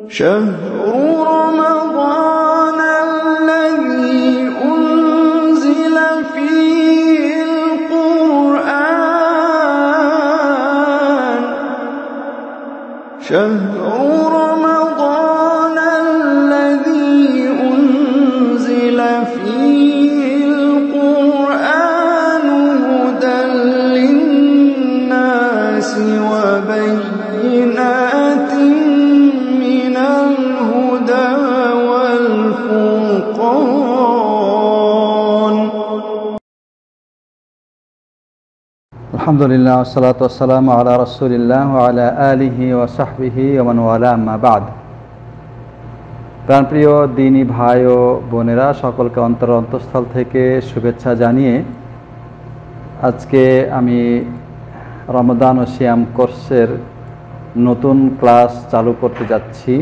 شهر رمضان الذي أنزل فيه القرآن شهر رمضان الذي أنزل فيه القرآن هدى للناس وبينات من الهدى والفرقان. الحمد لله والصلاة والسلام على رسول الله وعلى آله وصحبه ومن والاه أما بعد. প্রাণপ্রিয় দিনী ভাই ও বোনেরা, সকলকে অন্তঃস্থল থেকে শুভেচ্ছা জানিয়ে আজকে আমি রমাদান ও সিয়াম কোর্সের নতুন ক্লাস চালু করতে যাচ্ছি।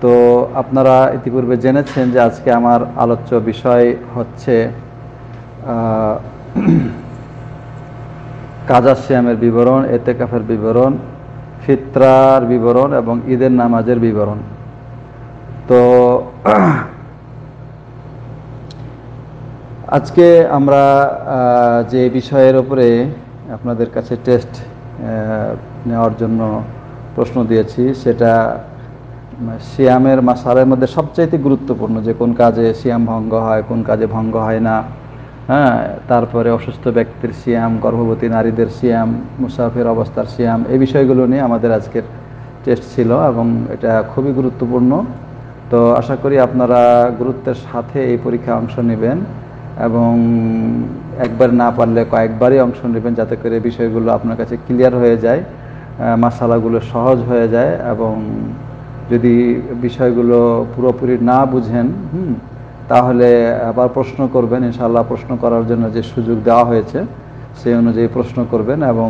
তো আপনারা ইতিপূর্বে জেনেছেন যে আজকে আমার আলোচ্য বিষয় হচ্ছে কাজা সিয়ামের বিবরণ, এতেকাফের বিবরণ, ফিতরার বিবরণ এবং ঈদের নামাজের বিবরণ। তো আজকে আমরা যে বিষয়ের উপরে আপনাদের কাছে টেস্ট নেওয়ার জন্য প্রশ্ন দিয়েছি সেটা সিয়ামের মাসালার মধ্যে সবচাইতে গুরুত্বপূর্ণ, যে কোন কাজে সিয়াম ভঙ্গ হয়, কোন কাজে ভঙ্গ হয় না। তারপরে অসুস্থ ব্যক্তির সিয়াম, গর্ভবতী নারীদের সিয়াম, মুসাফির অবস্থার সিয়াম, এই বিষয়গুলো নিয়ে আমাদের আজকের টেস্ট ছিল এবং এটা খুবই গুরুত্বপূর্ণ। তো আশা করি আপনারা গুরুত্বের সাথে এই পরীক্ষায় অংশ নেবেন এবং একবার না পারলে কয়েকবারই অংশ নেবেন, যাতে করে বিষয়গুলো আপনার কাছে ক্লিয়ার হয়ে যায়, মাসালাগুলো সহজ হয়ে যায়। এবং যদি বিষয়গুলো পুরোপুরি না বুঝেন তাহলে আবার প্রশ্ন করবেন। ইনশাআল্লাহ প্রশ্ন করার জন্য যে সুযোগ দেওয়া হয়েছে সেই অনুযায়ী প্রশ্ন করবেন এবং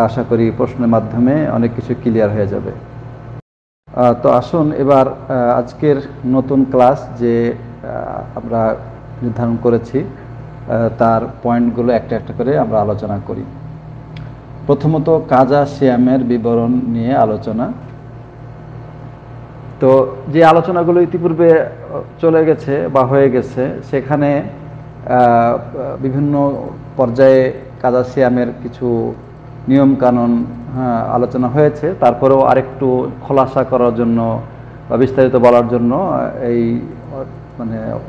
আশা করি প্রশ্নের মাধ্যমে অনেক কিছু ক্লিয়ার হয়ে যাবে। তো আসুন এবার আজকের নতুন ক্লাস যে আমরা নির্ধারণ করেছি তার পয়েন্টগুলো একটা একটা করে আমরা আলোচনা করি। প্রথমত কাজা সিয়ামের বিবরণ নিয়ে আলোচনা। তো যে আলোচনাগুলো ইতিপূর্বে চলে গেছে বা হয়ে গেছে সেখানে বিভিন্ন পর্যায়ে কাজা সিয়ামের কিছু নিয়মকানুন আলোচনা হয়েছে। তারপরেও আরেকটু খোলাসা করার জন্য বা বিস্তারিত বলার জন্য এই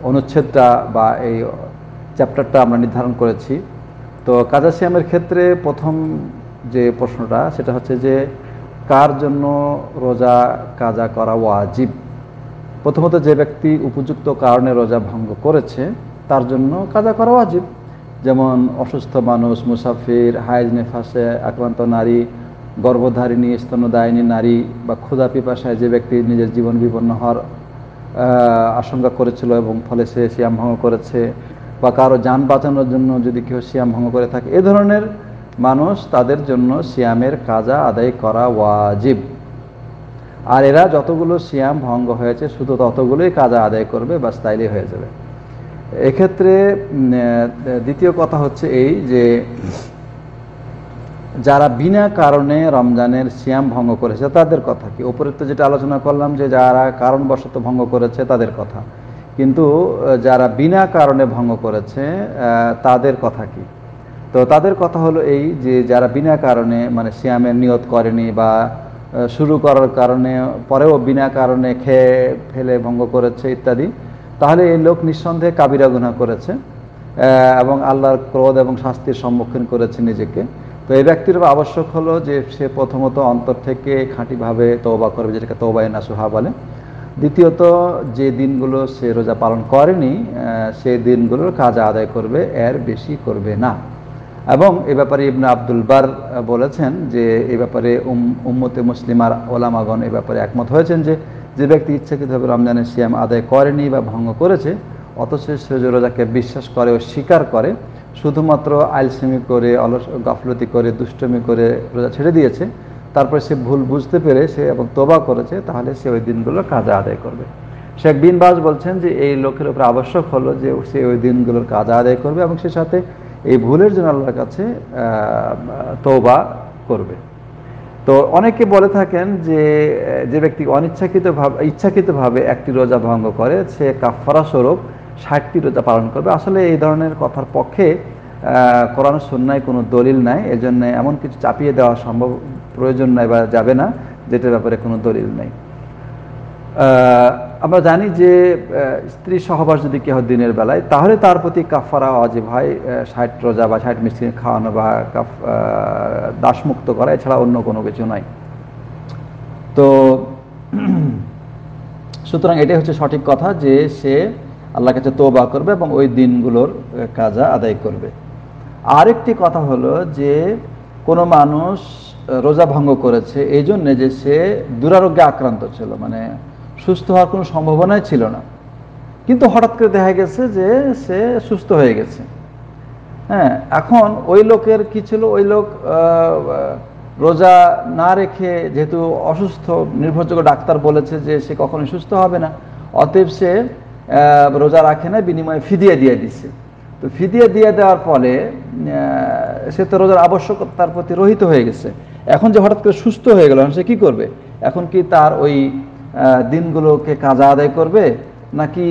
অনুচ্ছেদটা বা এই চ্যাপ্টারটা আমরা নির্ধারণ করেছি। তো কাজা সিয়ামের ক্ষেত্রে প্রথম যে প্রশ্নটা সেটা হচ্ছে যে কার জন্য রোজা কাজা করা ওয়াজিব। প্রথমত যে ব্যক্তি উপযুক্ত কারণে রোজা ভঙ্গ করেছে তার জন্য কাজা করা ওয়াজিব, যেমন অসুস্থ মানুষ, মুসাফির, হায়েজ নেফাসে আক্রান্ত নারী, গর্ভধারিণী, স্তন্যদায়িনী নারী বা ক্ষুধা পিপাসায় যে ব্যক্তি নিজের জীবন বিপন্ন হওয়ার আশঙ্কা করেছিল এবং ফলে সে সিয়াম ভঙ্গ করেছে, বা কারো যান বাঁচানোর জন্য যদি কেউ সিয়াম ভঙ্গ করে থাকে, এ ধরনের মানুষ, তাদের জন্য সিয়ামের কাজা আদায় করা ওয়াজিব। আর এরা যতগুলো সিয়াম ভঙ্গ হয়েছে শুধু ততগুলোই কাজা আদায় করবে, বাস তাইলেই হয়ে যাবে। এক্ষেত্রে দ্বিতীয় কথা হচ্ছে এই যে যারা বিনা কারণে রমজানের সিয়াম ভঙ্গ করেছে তাদের কথা কি। উপরে তো যেটা আলোচনা করলাম যে যারা কারণবশত ভঙ্গ করেছে তাদের কথা, কিন্তু যারা বিনা কারণে ভঙ্গ করেছে তাদের কথা কি। তো তাদের কথা হলো এই যে যারা বিনা কারণে সিয়ামের নিয়ত করেনি বা শুরু করার কারণে পরেও বিনা কারণে খেয়ে ফেলে ভঙ্গ করেছে ইত্যাদি, তাহলে এই লোক নিঃসন্দেহে কাবিরা গুনাহ করেছে এবং আল্লাহর ক্রোধ এবং শাস্তির সম্মুখীন করেছে নিজেকে। তো এই ব্যক্তির আবশ্যক হলো যে সে প্রথমত অন্তর থেকে খাঁটিভাবে তওবা করবে, যেটাকে তওবায়ে নাসুহা বলে। দ্বিতীয়ত যে দিনগুলো সে রোজা পালন করেনি সেই দিনগুলোর কাজা আদায় করবে, এর বেশি করবে না। এবং এ ব্যাপারে ইবনে আব্দুল বার বলেছেন যে এ ব্যাপারে উম্মতে মুসলিমার ওলামাগণ এ ব্যাপারে একমত হয়েছেন যে যে ব্যক্তি ইচ্ছাকৃতভাবে রমজানের সিয়াম আদায় করেনি বা ভঙ্গ করেছে, অথচ সে রোজাকে বিশ্বাস করে ও স্বীকার করে, শুধুমাত্র আলসেমি করে, গাফলতি করে, দুষ্টমি করে রোজা ছেড়ে দিয়েছে, তারপরে সে ভুল বুঝতে পেরে সে এবং তওবা করেছে, তাহলে সে ওই দিনগুলো কাজা আদায় করবে। শেখ বিন বাজ বলছেন যে এই লোকের উপর আবশ্যক হলো যে সে ওই দিনগুলোর কাজা আদায় করবে এবং সে সাথে এই ভুলের জন্য আল্লাহর কাছে তওবা করবে। তো অনেকে বলে থাকেন যে যে ব্যক্তি ইচ্ছাকৃতভাবে একটি রোজা ভঙ্গ করে সে কাফারা স্বরূপ 60টি রোজা পালন করবে। আসলে এই ধরনের কথার পক্ষে কোরআন সুন্নায় কোনো দলিল নাই, এজন্য এমন কিছু চাপিয়ে দেওয়া প্রয়োজন নাই বা যাবে না যেটার ব্যাপারে কোনো দলিল নেই। আমরা জানি যে স্ত্রী সহবাস যদি কেউ দিনের বেলায়, তাহলে তার প্রতি কাফারা ওয়াজিব হয় 60 রোজা বা 60 মিসকিন খাওয়ানো বা দাসমুক্ত করা, এছাড়া অন্য কোনো কিছু নয়। তো সুতরাং এটাই হচ্ছে সঠিক কথা যে সে আল্লাহর কাছে তওবা করবে এবং ওই দিনগুলোর কাজা আদায় করবে। আরেকটি কথা হলো যে কোনো মানুষ রোজা ভঙ্গ করেছে এই জন্যে যে সে দুরারোগ্যে আক্রান্ত ছিল, মানে সুস্থ হওয়ার কোনো সম্ভাবনাই ছিল না, কিন্তু হঠাৎ করে দেখা গেছে যে সে সুস্থ হয়ে গেছে। হ্যাঁ, এখন ওই লোকের কি ছিল, ওই লোক রোজা না রেখে যেহেতু অসুস্থ, নির্ভরযোগ্য ডাক্তার বলেছে যে সে কখনোই সুস্থ হবে না, অতএব সে রোজা রাখে না, বিনিময়ে ফিদিয়া দিয়ে দিচ্ছে। তো ফিদিয়া দিয়ে দেওয়ার ফলে সে তো রোজার আবশ্যকতার প্রতি রহিত হয়ে গেছে। এখন যে হঠাৎ করে সুস্থ হয়ে গেল, সে কি করবে? এখন কি তার ওই দিনগুলোকে কাজা আদায় করবে, নাকি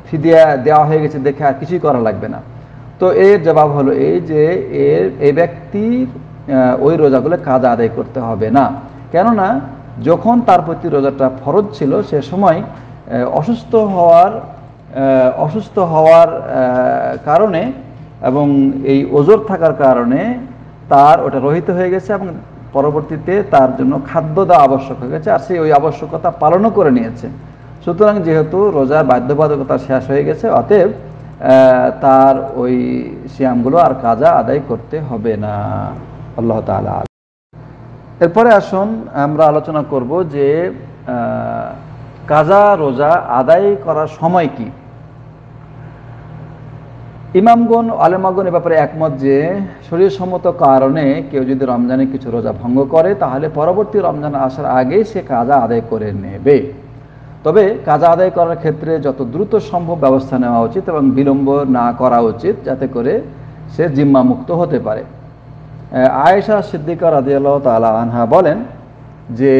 ফিদিয়া দেওয়া হয়ে গেছে দেখে আর কিছুই করা লাগবে না? তো এর জবাব হলো এই যে এই ব্যক্তির ওই রোজাগুলো কাজা আদায় করতে হবে না। কেননা যখন তার প্রতি রোজাটা ফরজ ছিল সে সময় অসুস্থ হওয়ার কারণে এবং এই ওজর থাকার কারণে তার ওটা রহিত হয়ে গেছে এবং পরবর্তীতে তার জন্য খাদ্য দেওয়া আবশ্যক হয়ে গেছে, আর সে ওই আবশ্যকতা পালনও করে নিয়েছে। সুতরাং যেহেতু রোজার বাধ্যবাধকতা শেষ হয়ে গেছে, অতএব তার ওই সিয়ামগুলো আর কাজা আদায় করতে হবে না। আল্লাহ তাআলা। এরপরে আসুন আমরা আলোচনা করব যে কাজা রোজা আদায় করার সময় কি। ইমামগণ আলেমাগণ এ ব্যাপারে একমত যে শরীয়সম্মত কারণে কেউ যদি রমজানে কিছু রোজা ভঙ্গ করে তাহলে পরবর্তী রমজান আসার আগেই সে কাজা আদায় করে নেবে। তবে কাজা আদায় করার ক্ষেত্রে যত দ্রুত সম্ভব ব্যবস্থা নেওয়া উচিত এবং বিলম্ব না করা উচিত, যাতে করে সে জিম্মা মুক্ত হতে পারে। আয়েশা সিদ্দিকা রাদিয়াল্লাহু তাআলা আনহা বলেন যে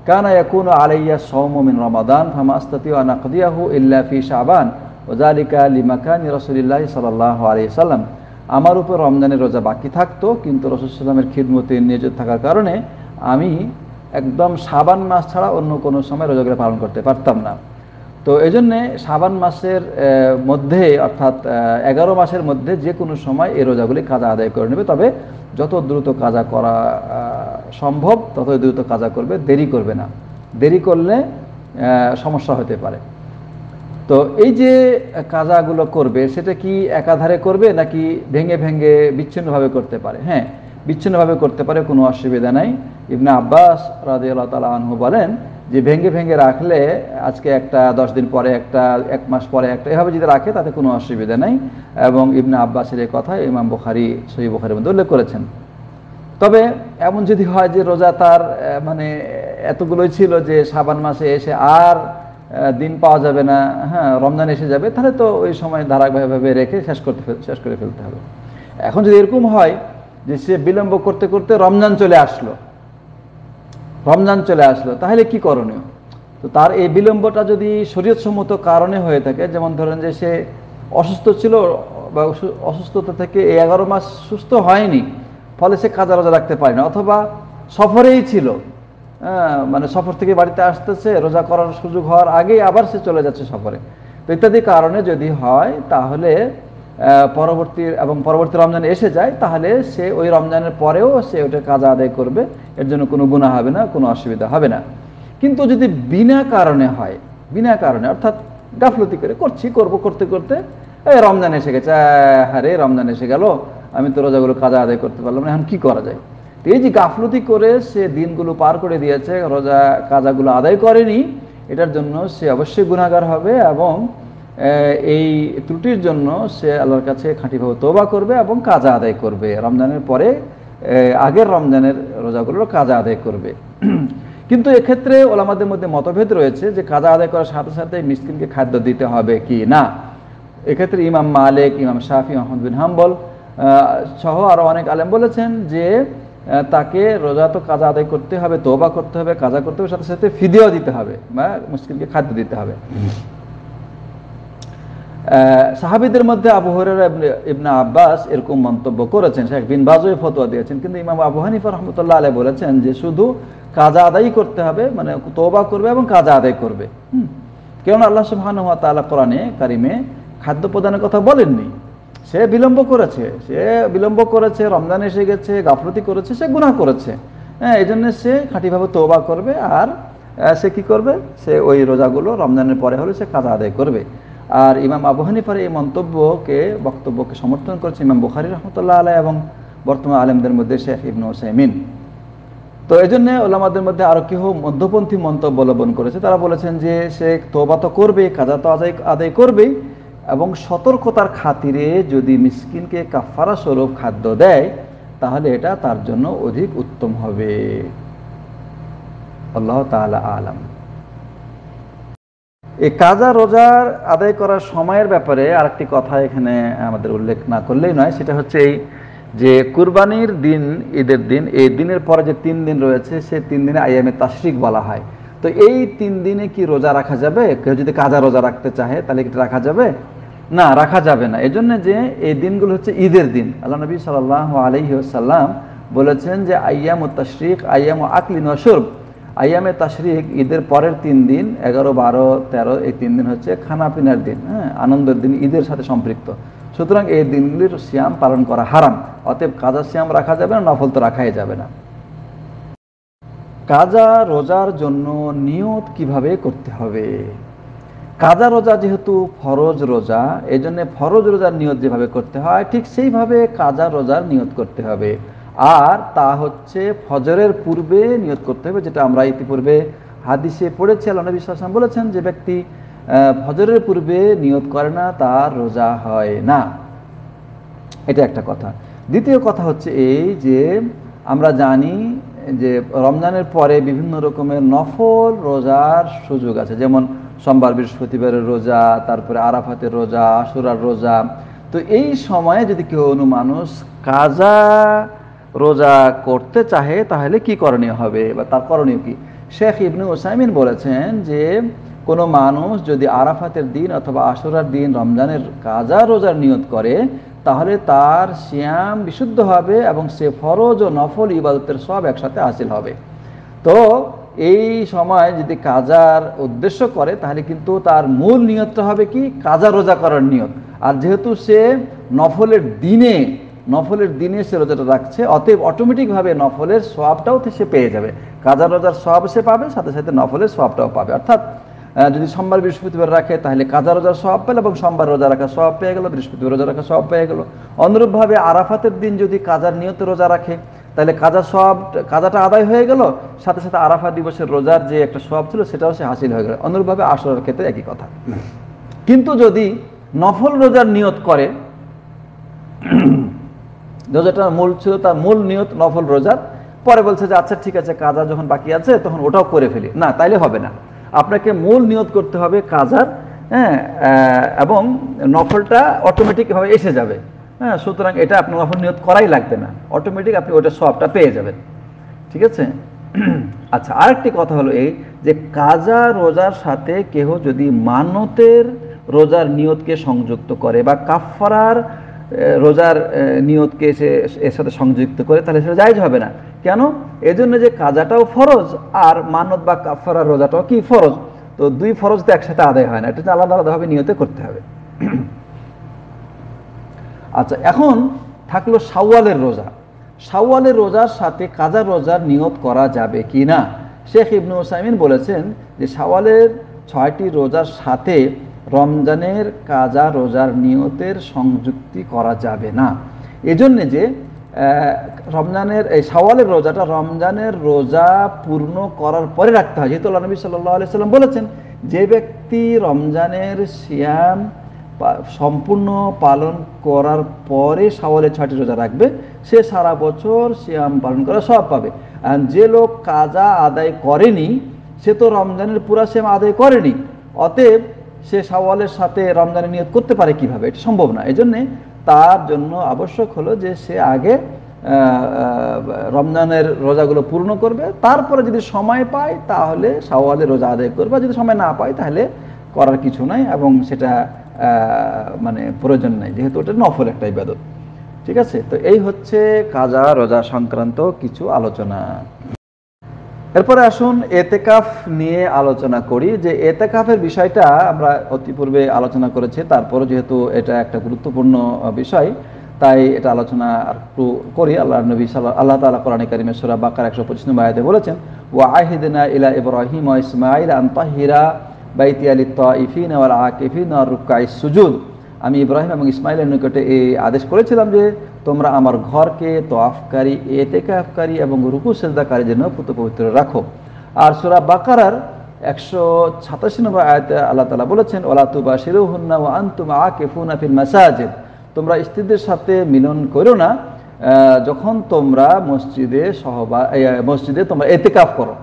কানা ইয়াকুনু আলাইয়া সাওমু মিন রমাদান ফামা আস্তাতিউ আন আকদিয়াহু ইল্লা ফি শাবান ওয়া যালিকা লিমাকানি রাসূলিল্লাহি সাল্লাল্লাহু আলাইহি সাল্লাম। আমার উপর রমজানের রোজা বাকি থাকতো, কিন্তু রাসূল সাল্লাল্লাহু আলাইহি ওয়াসাল্লামের খিদমতে নিয়োজিত থাকার কারণে আমি একদম শাবান মাস ছাড়া অন্য কোনো সময় রোজাগুলো পালন করতে পারতাম না। তো এই জন্যে শাবান মাসের মধ্যে অর্থাৎ 11 মাসের মধ্যে যে কোনো সময় এই রোজাগুলি কাজা আদায় করে নেবে। তবে যত দ্রুত কাজা করা সম্ভব ততই দ্রুত কাজা করবে, দেরি করবে না। দেরি করলে সমস্যা হতে পারে। তো এই যে কাজাগুলো করবে সেটা কি একাধারে করবে নাকি ভেঙে ভেঙে বিচ্ছিন্নভাবে করতে পারে? হ্যাঁ, বিচ্ছিন্নভাবে করতে পারে, কোনো অসুবিধা নাই। ইবনে আব্বাস রাদিয়াল্লাহু তাআলা আনহু বলেন যে ভেঙে ভেঙে রাখলে আজকে একটা, 10 দিন পরে একটা, 1 মাস পরে একটা, এভাবে যদি রাখে তাতে কোনো অসুবিধা নেই। এবং ইবনে আব্বাসের এই কথা ইমাম বুখারী সহিহ বুখারীর মধ্যে উল্লেখ করেছেন। তবে এমন যদি হয় যে রোজা তার মানে এতগুলোই ছিল যে শাবান মাসে এসে আর দিন পাওয়া যাবে না, হ্যাঁ রমজান এসে যাবে, তাহলে তো ওই সময় ধারাবাহিকভাবে রেখে শেষ করে ফেলতে হবে। এখন যদি এরকম হয় যে সে বিলম্ব করতে করতে রমজান চলে আসলো, তাহলে কি করণীয়? তো তার এই বিলম্বটা যদি শরীয়তসম্মত কারণে হয়ে থাকে, যেমন ধরেন যে সে অসুস্থ ছিল বা অসুস্থতা থেকে এই 11 মাস সুস্থ হয়নি, ফলে সে কাজা রোজা রাখতে পারে না, অথবা সফরেই ছিল, মানে সফর থেকে বাড়িতে আসতেছে, রোজা করার সুযোগ হওয়ার আগেই আবার সে চলে যাচ্ছে সফরে, তো ইত্যাদি কারণে যদি হয় তাহলে পরবর্তী রমজান এসে যায়, তাহলে সে ওই রমজানের পরেও সে ওটা কাজা আদায় করবে, এর জন্য কোনো গুনাহ হবে না, কোনো অসুবিধা হবে না। কিন্তু যদি বিনা কারণে হয়, অর্থাৎ গাফলতি করতে করতে এই রমজান এসে গেছে, আরে রমজান এসে গেল, আমি তো রোজাগুলো কাজা আদায় করতে পারলাম না, এখন কি করা যায়? এই যে গাফলতি করে সে দিনগুলো পার করে দিয়েছে, রোজা কাজাগুলো আদায় করেনি, এটার জন্য সে অবশ্যই গুনাহগার হবে এবং এই ত্রুটির জন্য সে আল্লাহর কাছে খাঁটিভাবে তওবা করবে এবং কাজা আদায় করবে। রমজানের পরে আগের রমজানের রোজাগুলোর কাজা আদায় করবে। কিন্তু এক্ষেত্রে ওলামাদের মধ্যে মতভেদ রয়েছে যে কাজা আদায় করার সাথে সাথে মিসকিনকে খাদ্য দিতে হবে কি না। এক্ষেত্রে ইমাম মালিক, ইমাম শাফি, আহমদ বিন হাম্বল সহ আরও অনেক আলেম বলেছেন যে তাকে রোজা তো কাজা আদায় করতে হবে, তওবা করতে হবে, কাজা করতে হবে, সাথে সাথে ফিদিয়াও দিতে হবে বা মিসকিনকে খাদ্য দিতে হবে। সাহাবীদের মধ্যে আবু হুরায়রা ইবনে আব্বাস এরকম মন্তব্য করেছেন, শেখ বিন বাজও ফতোয়া দিয়েছেন, কিন্তু ইমাম আবু হানিফা রাহমাতুল্লাহ আলাইহি বলেছেন যে শুধু কাজা আদায় করতে হবে, মানে তওবা করবে এবং কাজা আদায় করবে। কেননা আল্লাহ সুবহানাহু ওয়া তাআলা কোরআনে কারিমে খাদ্য প্রদানের কথা বলেননি। সে বিলম্ব করেছে, রমজান এসে গেছে, গাফলতি করেছে, সে গুনাহ করেছে, এই জন্য সে খাঁটিভাবে তওবা করবে। আর সে কি করবে, সে ওই রোজাগুলো রমজানের পরে হলে সে কাজা আদায় করবে। আর ইমাম আবু হানিফার এই বক্তব্যকে সমর্থন করেছে ইমাম বুখারী রাহমাতুল্লাহ আলাইহি এবং বর্তমান আলেমদের মধ্যে শেখ ইবনে উসাইমিন। তো এই জন্য ওলামাদের মধ্যে আরো কেউ মধ্যপন্থী মন্তব্য অবলম্বন করেছে। তারা বলেছেন যে সে তওবা তো করবে, কাজা তো আদায় করবেই, এবং সতর্কতার খাতিরে যদি মিসকিনকে কাফারা স্বরূপ খাদ্য দেয় তাহলে এটা তার জন্য অধিক উত্তম হবে। আল্লাহ তাআলা আলাম। এই কাজা রোজার আদায় করার সময়ের ব্যাপারে আরেকটি কথা এখানে আমাদের উল্লেখ না করলেই নয়, সেটা হচ্ছে এই যে কুরবানির দিন, ঈদের দিন, এই দিনের পরে যে 3 দিন রয়েছে সে 3 দিনে আইয়ামে তাশরিক বলা হয়। তো এই 3 দিনে কি রোজা রাখা যাবে? কেউ যদি কাজা রোজা রাখতে চাহে তাহলে কি রাখা যাবে? না, রাখা যাবে না। এই জন্য যে এই দিনগুলো হচ্ছে ঈদের দিন। আল্লাহ নবী সাল্লাল্লাহু আলাইহি ওয়াসাল্লাম বলেছেন যে আইয়ামুত তাশরিক আইয়ামু আকলিন ওয়া শুরব, আইয়ামে তাশরিক ঈদের পরের 3 দিন 11, 12, 13 এই 3 দিন হচ্ছে খানা পিনার দিন, আনন্দের দিন, ঈদের সাথে সম্পৃক্ত। সুতরাং এই দিনগুলির সিয়াম পালন করা হারাম। অতএব কাজা সিয়াম রাখা যাবে না, নফল তো রাখাই যাবে না। কাজা রোজার জন্য নিয়ত কিভাবে করতে হবে? কাজা রোজা যেহেতু ফরজ রোজা, এই জন্য ফরজ রোজার নিয়ত যেভাবে করতে হয় ঠিক সেইভাবে কাজা রোজার নিয়ত করতে হবে। আর তা হচ্ছে ফজরের পূর্বে নিয়ত করতে হবে, যেটা আমরা ইতিপূর্বে হাদিসে পড়েছি। আল্লাহ নবী সাল্লাল্লাহু আলাইহি ওয়াসাল্লাম বলেছেন যে ব্যক্তি ফজরের পূর্বে নিয়ত করে না তার রোজা হয় না। এটা একটা কথা। দ্বিতীয় কথা হচ্ছে এই যে আমরা জানি যে রমজানের পরে বিভিন্ন রকমের নফল রোজার সুযোগ আছে, যেমন সোমবার বৃহস্পতিবারের রোজা, তারপরে আরাফাতের রোজা, আশুরার রোজা। তো এই সময়ে যদি কেউ মানুষ কাজা রোজা করতে চাহে তাহলে কি করণীয় হবে বা তার করণীয় কি? শেখ ইবনে উসাইমিন বলেছেন যে কোনো মানুষ যদি আরাফাতের দিন অথবা আশুরার দিন রমজানের কাজা রোজার নিয়ত করে তাহলে তার সিয়াম বিশুদ্ধ হবে এবং সে ফরজ ও নফল ইবাদতের সব একসাথে হাসিল হবে। তো এই সময় যদি কাজার উদ্দেশ্য করে তাহলে কিন্তু তার মূল নিয়তটা হবে কি? কাজা রোজা করার নিয়ত। আর যেহেতু সে নফলের দিনে সে রোজাটা রাখছে, অতএব অটোমেটিকভাবে নফলের সওয়াবটাও সে পেয়ে যাবে। কাজা রোজার সওয়াব সে পাবে, সাথে সাথে নফলের সওয়াবটাও পাবে। অর্থাৎ যদি সোমবার বৃহস্পতিবার রাখে তাহলে কাজা রোজার সওয়াব পেল এবং সোমবার রোজা রাখার সওয়াব পেয়ে গেল, বৃহস্পতিবার রোজা রাখার সওয়াব পেয়ে গেল। অনুরূপভাবে আরাফাতের দিন যদি কাজার নিয়তে রোজা রাখে তাহলে কাজাটা আদায় হয়ে গেল, সাথে সাথে আরাফা দিবসের রোজার যে একটা সওয়াব ছিল সেটাও সে হাসিল হয়ে গেল। অনুরূপভাবে আশুরার ক্ষেত্রে একই কথা। কিন্তু যদি নফল রোজার নিয়ত করে, রোজাটা মূল ছিল তার মূল নিয়ত নফল রোজার, পরে বলছে যে আচ্ছা ঠিক আছে কাজা যখন বাকি আছে তখন ওটাও করে ফেলি, না তাইলে হবে না। আপনাকে মূল নিয়ত করতে হবে কাজার, এবং নফলটা অটোমেটিকভাবে এসে যাবে। সুতরাং এটা আপনি নফল নিয়ত করাই লাগবে না, অটোমেটিক আপনি ওটা সওয়াবটা পেয়ে যাবেন। ঠিক আছে। আচ্ছা, আরেকটি কথা হলো এই যে কাজা রোজার সাথে কেহ যদি মানতের রোজার নিয়তকে সংযুক্ত করে বা কাফারার রোজার নিয়তকে সে এর সাথে সংযুক্ত করে তাহলে সেটা জায়েজ হবে না। কেন? এজন্য যে কাজাটাও ফরজ আর মানত বা কাফারার রোজাটাও কি ফরজ, তো দুই ফরজ তো একসাথে আদায় হয় না, এটা আলাদা আলাদাভাবে নিয়তে করতে হবে। আচ্ছা, এখন থাকলো শাওয়ালের রোজা। শাওয়ালের রোজার সাথে কাজা রোজার নিয়ত করা যাবে কি না? শেখ ইবনে উসাইমিন বলেছেন যে শাওয়ালের 6টি রোজার সাথে রমজানের কাজা রোজার নিয়তের সংযুক্তি করা যাবে না। এজন্য যে রমজানের এই শাওয়ালের রোজাটা রমজানের রোজা পূর্ণ করার পরে রাখতে হয়, যেহেতু আল্লাহ নবী সাল্লাল্লাহু আলাইহি সাল্লাম বলেছেন যে ব্যক্তি রমজানের সিয়াম সম্পূর্ণ পালন করার পরে শাওয়ালের 6টি রোজা রাখবে সে সারা বছর সিয়াম পালন করার সওয়াব পাবে। আর যে লোক কাজা আদায় করেনি সে তো রমজানের পুরা সিয়াম আদায় করেনি, অতএব সে শাওয়ালের সাথে রমজানের নিয়ত করতে পারে কিভাবে? এটা সম্ভব না। এজন্যে তার জন্য আবশ্যক হলো যে সে আগে রমজানের রোজাগুলো পূর্ণ করবে, তারপরে যদি সময় পায় তাহলে শাওয়ালের রোজা আদায় করবে, যদি সময় না পায় তাহলে করার কিছু নাই এবং সেটা মানে প্রয়োজন নাই, যেহেতু ওটা নফল একটা ইবাদত। ঠিক আছে, তো এই হচ্ছে কাজা রোজা সংক্রান্ত কিছু আলোচনা। এরপরে আসুন এতেকাফ নিয়ে আলোচনা করি। যে এতেকাফের বিষয়টা আমরা অতিপূর্বে আলোচনা করেছি, তারপরে যেহেতু এটা একটা গুরুত্বপূর্ণ বিষয় তাই এটা আলোচনা একটু করি। আল্লাহ নবী আল্লাহ তাআলা কোরআনে কারিমে সূরা বাকারা 125 নম্বর আয়াতে বলেছেন, ওয়া আহিদনা ইলা ইব্রাহিম ওয়া ইসমাঈল আন তাহিরা বাইতিয়া লিত-তাইফিন ওয়াল আকিফিন ওয়ার রুকআইস সুজুদ। আমি ইব্রাহিম এবং ইসমাইলের নিকটে এই আদেশ করেছিলাম যে তোমরা আমার ঘরকে তওয়াফকারী, এতেকাফকারী এবং রুকু সিজদাকারীর জন্য পবিত্র রাখো। আর সূরা বাকারার 186 নম্বর আয়াতে আল্লাহ তাআলা বলেছেন, ওয়ালা তুবাশিরুহুন্না ওয়া আনতুম আকিফুনা ফিল মাসাজিদ, তোমরা স্ত্রীদের সাথে মিলন করো না যখন তোমরা মসজিদে তোমরা এতেকাফ করো।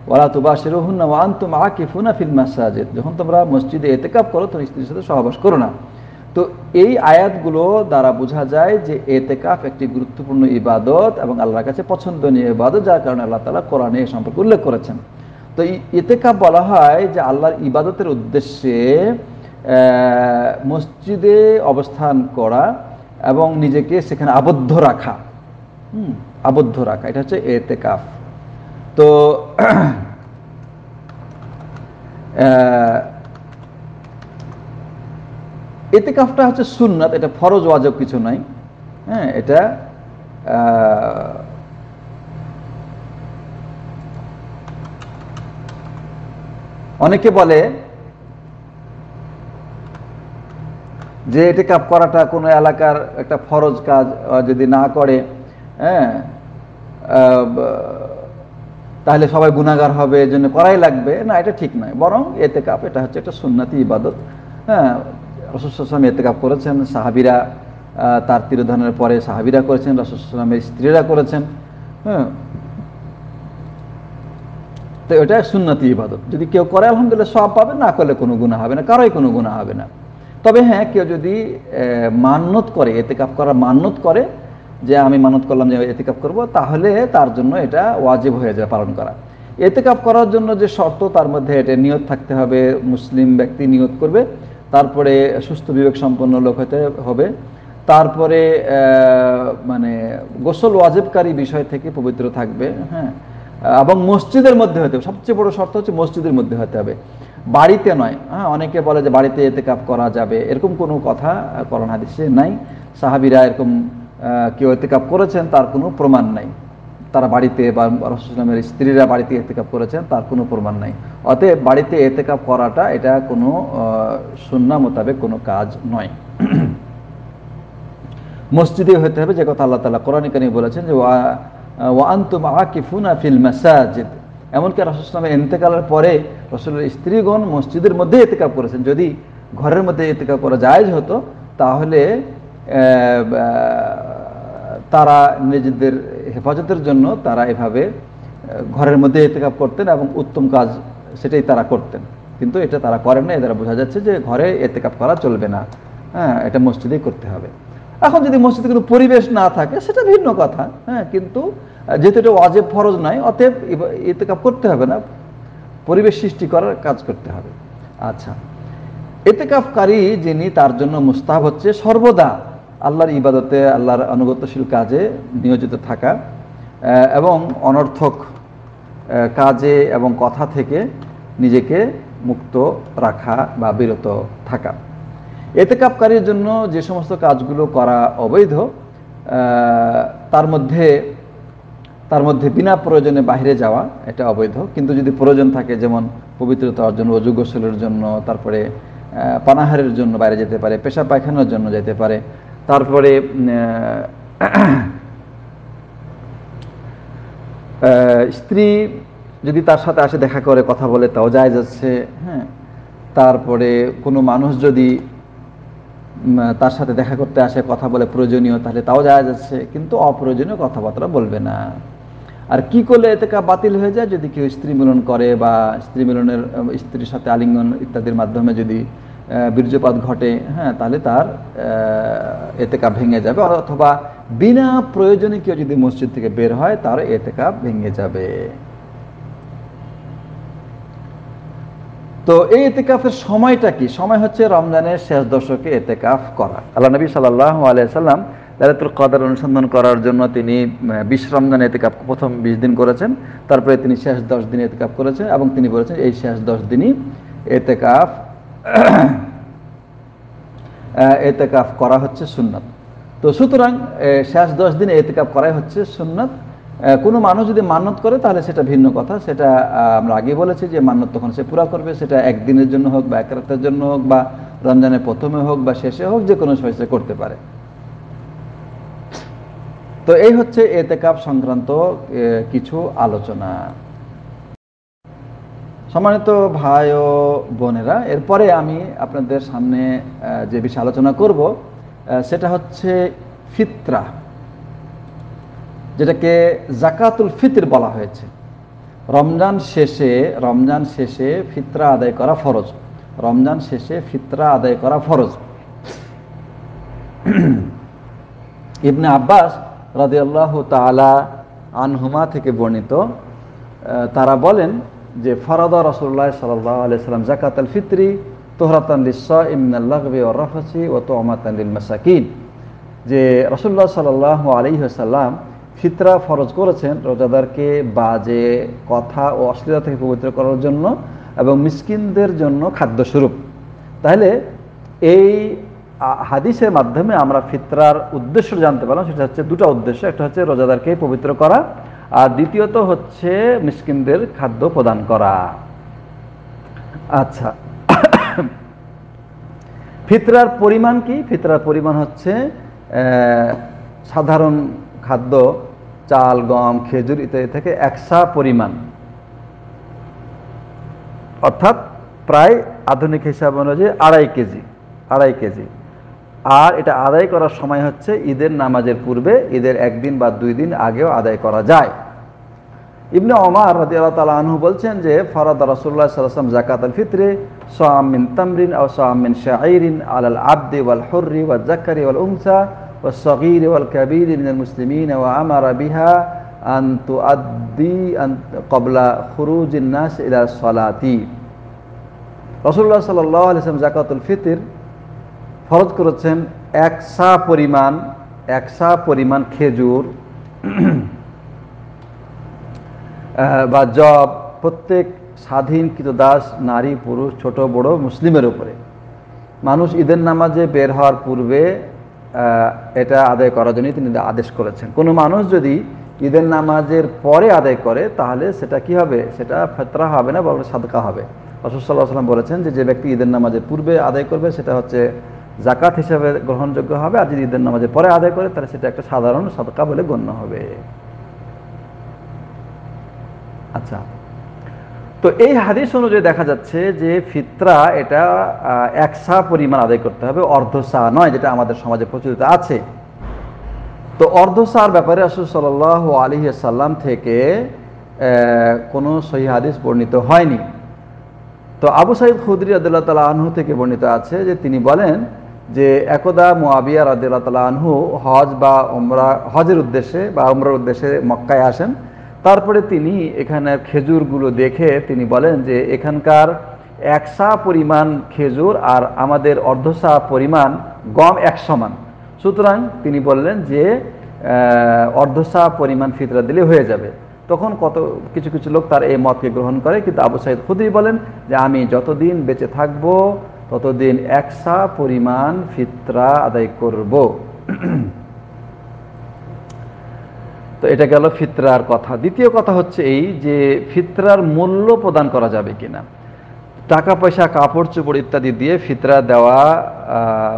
ওয়ালা তুবাশিরুহুন্না ওয়া আনতুম আকিফুনা ফিল মাসাজিদ, যখন তোমরা মসজিদে এতেকাফ করো তোমরা স্ত্রীর সাথে সহবাস করো না। তো এই আয়াতগুলো দ্বারা বোঝা যায় যে এতেকাফ একটি গুরুত্বপূর্ণ ইবাদত এবং আল্লাহর কাছে পছন্দনীয় ইবাদত, যার কারণে আল্লাহ তাআলা কোরআনে এই সম্পর্কে উল্লেখ করেছেন। তো এতেকাফ বলা হয় যে আল্লাহর ইবাদতের উদ্দেশ্যে মসজিদে অবস্থান করা এবং নিজেকে সেখানে আবদ্ধ রাখা, আবদ্ধ রাখা, এটা হচ্ছে এতেকাফ। তো এতেকাফটা হচ্ছে সুন্নাত, এটা ফরজ ওয়াজিব কিছু নাই। হ্যাঁ, এটা অনেকে বলে যে এতেকাফ করাটা কোনো এলাকার একটা ফরজ কাজ, যদি না করে হ্যাঁ তাহলে সবাই গুনাহগার হবে, এর জন্য করাই লাগবে। না, এটা ঠিক নয়, বরং এতেকাফ এটা হচ্ছে একটা সুন্নতি ইবাদত। হ্যাঁ, রাসূল সাল্লাল্লাহু আলাইহি ওয়াসাল্লাম এতেকাফ করেছেন, সাহাবীরা তার তিরোধানের পরে সাহাবীরা করেছেন, রাসূল সাল্লাল্লাহু আলাইহি ওয়াসাল্লামের স্ত্রীরা করেছেন। হ্যাঁ, তো এটা সুন্নতি ইবাদত, যদি কেউ করে আলহামদুলিল্লাহ সওয়াব পাবে, না করলে কোনো গুনাহ হবে না, কারোই কোনো গুনাহ হবে না। তবে হ্যাঁ, কেউ যদি মান্যত করে, এতেকাফ করার মান্যত করে যে আমি মানত করলাম যে এতেকাফ করব, তাহলে তার জন্য এটা ওয়াজিব হয়ে যায় পালন করা। এতেকাফ করার জন্য যে শর্ত, তার মধ্যে এটা নিয়ত থাকতে হবে, মুসলিম ব্যক্তি নিয়ত করবে, তারপরে সুস্থ বিবেক সম্পন্ন লোক হতে হবে, তারপরে মানে গোসল ওয়াজিবকারী বিষয় থেকে পবিত্র থাকবে। হ্যাঁ, এবং মসজিদের মধ্যে হতে হবে, সবচেয়ে বড় শর্ত হচ্ছে মসজিদের মধ্যে হতে হবে, বাড়িতে নয়। হ্যাঁ, অনেকে বলে যে বাড়িতে এতেকাফ করা যাবে, এরকম কোনো কথা কোরআন হাদিসে নাই। সাহাবীরা এরকম কেউ এতেকাফ করেছেন তার কোনো প্রমাণ নাই, তারা বাড়িতে বা রাসূল সাল্লাল্লাহু আলাইহি ওয়াসাল্লামের স্ত্রীরা বাড়িতে এতেকাফ করেছেন তার কোনো প্রমাণ নাই। অতএব বাড়িতে এতেকাফ করাটা এটা কোনো সুন্নাহ মোতাবেক কোনো কাজ নয়। মসজিদে হতে হবে, যে কথা আল্লাহ তাআলা কোরআনে কারিমে বলেছেন যে ওয়া আনতুম আকিফুনা ফিল মাসাজিদ। এমনকি রাসূল সাল্লাল্লাহু আলাইহি ওয়াসাল্লামের ইন্তেকালের পরে রাসূলের স্ত্রীগণ মসজিদের মধ্যে এতেকাফ করেছেন। যদি ঘরের মধ্যে এতেকাফ করা জায়েজ হতো তাহলে তারা নিজেদের হেফাজতের জন্য তারা এভাবে ঘরের মধ্যে এতেকাফ করতেন এবং উত্তম কাজ সেটাই তারা করতেন, কিন্তু এটা তারা করেন না। এর দ্বারা বোঝা যাচ্ছে যে ঘরে এতেকাফ করা চলবে না, হ্যাঁ, এটা মসজিদেই করতে হবে। এখন যদি মসজিদে কোনো পরিবেশ না থাকে সেটা ভিন্ন কথা। হ্যাঁ, কিন্তু যেহেতু এটা ওয়াজিব ফরজ নয়, অতএব এতেকাফ করতে হবে না, পরিবেশ সৃষ্টি করার কাজ করতে হবে। আচ্ছা, এতেকাফকারী যিনি, তার জন্য মুস্তাহাব হচ্ছে সর্বদা আল্লাহর ইবাদতে, আল্লাহর আনুগত্যশীল কাজে নিয়োজিত থাকা এবং অনর্থক কাজে এবং কথা থেকে নিজেকে মুক্ত রাখা বা বিরত থাকা। এতেকাফকারীর জন্য যে সমস্ত কাজগুলো করা অবৈধ, তার মধ্যে বিনা প্রয়োজনে বাইরে যাওয়া এটা অবৈধ। কিন্তু যদি প্রয়োজন থাকে, যেমন পবিত্রতা অর্জন, ওযু গোসলের জন্য, তারপরে পানাহারের জন্য বাইরে যেতে পারে, পেশাব পায়খানার জন্য যেতে পারে, তারপরে স্ত্রী যদি তার সাথে আসে দেখা করে কথা বলে তাও জায়েজ আছে। হ্যাঁ, তারপরে কোনো মানুষ যদি তার সাথে দেখা করতে আসে, কথা বলে প্রয়োজনীয়, তাহলে তাও জায়েজ আছে, কিন্তু অপ্রয়োজনীয় কথাবার্তা বলবে না। আর কি করলে এতেকাফ বাতিল হয়ে যায়? যদি কেউ স্ত্রী মিলন করে বা স্ত্রীর সাথে আলিঙ্গন ইত্যাদির মাধ্যমে যদি বীর্যপাত ঘটে, হ্যাঁ, তাহলে তার এতেকাফ ভেঙে যাবে। অথবা বিনা প্রয়োজনে কেউ যদি মসজিদ থেকে বের হয় তার এতেকাফ ভেঙে যাবে। তো এই এতেকাফের সময়টা কি? সময় হচ্ছে রমজানের শেষ দশকে এতেকাফ করা। আল্লাহ নবী সাল্লাল্লাহু আলাইহি সাল্লাম লাইলাতুল কদর অনুসন্ধান করার জন্য তিনি 20 রমজান এতেকাফ প্রথম 20 দিন করেছেন, তারপরে তিনি শেষ 10 দিন এতেকাফ করেছেন এবং তিনি বলেছেন এই শেষ 10 দিনই এতেকাফ করা হচ্ছে সুন্নাত। তো সুতরাং শেষ 10 দিনে এতেকাফ করাই হচ্ছে সুন্নাত। কোনো মানুষ যদি মান্যত করে তাহলে সেটা ভিন্ন কথা, সেটা আমরা আগে বলেছি যে মান্যত তখন সে পুরা করবে, সেটা একদিনের জন্য হোক বা এক রাতের জন্য হোক বা রমজানের প্রথমে হোক বা শেষে হোক, যে কোনো সময় সে করতে পারে। তো এই হচ্ছে এতেকাফ সংক্রান্ত কিছু আলোচনা। সম্মানিত ভাই ও বোনেরা, এরপরে আমি আপনাদের সামনে যে বিষয়ে আলোচনা করব সেটা হচ্ছে ফিতরা, যেটাকে জাকাতুল ফিতর বলা হয়েছে। রমজান শেষে ফিতরা আদায় করা ফরজ। রমজান শেষে ফিতরা আদায় করা ফরজ। ইবনে আব্বাস রাদিয়াল্লাহু তাআলা আনহুমা থেকে বর্ণিত, তারা বলেন যে ফারাদা রাসূলুল্লাহ সাল্লাল্লাহু আলাইহি সাল্লাম যাকাতুল ফিতরি তুহরাতান লিস-সাইম মিনাল লাগবি ওয়ার রাফসি ওয়া তু'মাতান লিল মাসাকিন, যে রাসূলুল্লাহ সাল্লাল্লাহু আলাইহি ওয়াসাল্লাম ফিতরা ফরজ করেছেন রোজাদারকে বাজে কথা ও অশ্লীলতা থেকে পবিত্র করার জন্য এবং মিসকিনদের জন্য খাদ্যস্বরূপ। তাহলে এই হাদিসের মাধ্যমে আমরা ফিতরার উদ্দেশ্য জানতে পারলাম। সেটা হচ্ছে দুটো উদ্দেশ্য, একটা হচ্ছে রোজাদারকে পবিত্র করা আর দ্বিতীয়ত হচ্ছে মিসকিনদের খাদ্য প্রদান করা। আচ্ছা, ফিতরার পরিমাণ কি? ফিতরার পরিমাণ হচ্ছে সাধারণ খাদ্য চাল, গম, খেজুর ইত্যাদি থেকে 1 সা পরিমাণ, অর্থাৎ প্রায় আধুনিক হিসাব অনুযায়ী 2.5 কেজি। আর এটা আদায় করার সময় হচ্ছে ঈদের নামাজের পূর্বে, ঈদের 1 দিন বা 2 দিন আগেও আদায় করা যায়। ইবনে ওমর রাদিয়াল্লাহু তাআলা আনহু বলছেন যে ফারাদা রাসূলুল্লাহ সাল্লাল্লাহু আলাইহি ওয়াসাল্লাম যাকাতুল ফিতরি সাম মিন তামরিন আও সাম মিন শাঈরিন আলাল আবদি ওয়াল হুররি ওয়াল যাকারি ওয়াল উনসা ওয়াস সাগীরি ওয়াল কাবীরি মিনাল মুসলিমিন ওয়া আমারা বিহা আন তুআদ্দি ক্বাবলা খুরুজিন নাস ইলা সালাতি। রাসূলুল্লাহ সাল্লাল্লাহু আলাইহি ওয়াসাল্লাম যাকাতুল ফিতর ফরজ করেছেন 1 সা পরিমাণ খেজুর বা জব প্রত্যেক স্বাধীন কৃতদাস নারী পুরুষ ছোট বড় মুসলিমের উপরে। মানুষ ঈদের নামাজে বের হওয়ার পূর্বে এটা আদায় করার জন্য তিনি আদেশ করেছেন। কোনো মানুষ যদি ঈদের নামাজের পরে আদায় করে তাহলে সেটা কি হবে? সেটা ফিতরা হবে না, বরং সাদকা হবে। রাসূল সাল্লাল্লাহু আলাইহি ওয়াসাল্লাম বলেছেন যে ব্যক্তি ঈদের নামাজের পূর্বে আদায় করবে সেটা হচ্ছে যাকাত হিসাবে গ্রহণযোগ্য হবে, আর যদি ঈদের নামাজের পরে আদায় করে তাহলে সেটা একটা সাধারণ সাদকা বলে গণ্য হবে। আচ্ছা, তো এই হাদিস অনুযায়ী দেখা যাচ্ছে যে ফিতরা এটা 1 সা পরিমাণ আদায় করতে হবে, অর্ধ সা নয়, যেটা আমাদের সমাজে প্রচলিত আছে। তো অর্ধ সার ব্যাপারে রাসূল সাল্লাল্লাহু আলাইহি ওয়াসাল্লাম থেকে কোনো সহিহ হাদিস বর্ণিত হয়নি। তো আবু সাঈদ খুদরি রাদিয়াল্লাহু তাআলা আনহু থেকে বর্ণিত আছে যে তিনি বলেন যে একদা মুআবিয়া রাদিয়াল্লাহু তাআলা আনহু হজের উদ্দেশ্যে বা উমরার উদ্দেশ্যে মক্কায় আসেন। তারপরে তিনি এখানে খেজুরগুলো দেখে তিনি বলেন যে এখানকার 1 সা পরিমাণ খেজুর আর আমাদের অর্ধ সা পরিমাণ গম এক সমান, সুতরাং তিনি বললেন যে অর্ধ সা পরিমাণ ফিতরা দিলে হয়ে যাবে। তখন কিছু কিছু লোক তার এই মতকে গ্রহণ করে, কিন্তু আবু সাঈদ খুদরি বলেন যে আমি যতদিন বেঁচে থাকব ততদিন 1 সা পরিমাণ ফিতরা আদায় করব। তো এটা গেল ফিতরার কথা। দ্বিতীয় কথা হচ্ছে এই যে ফিতরার মূল্য প্রদান করা যাবে কিনা। টাকা পয়সা, কাপড় চোপড় ইত্যাদি দিয়ে ফিতরা দেওয়া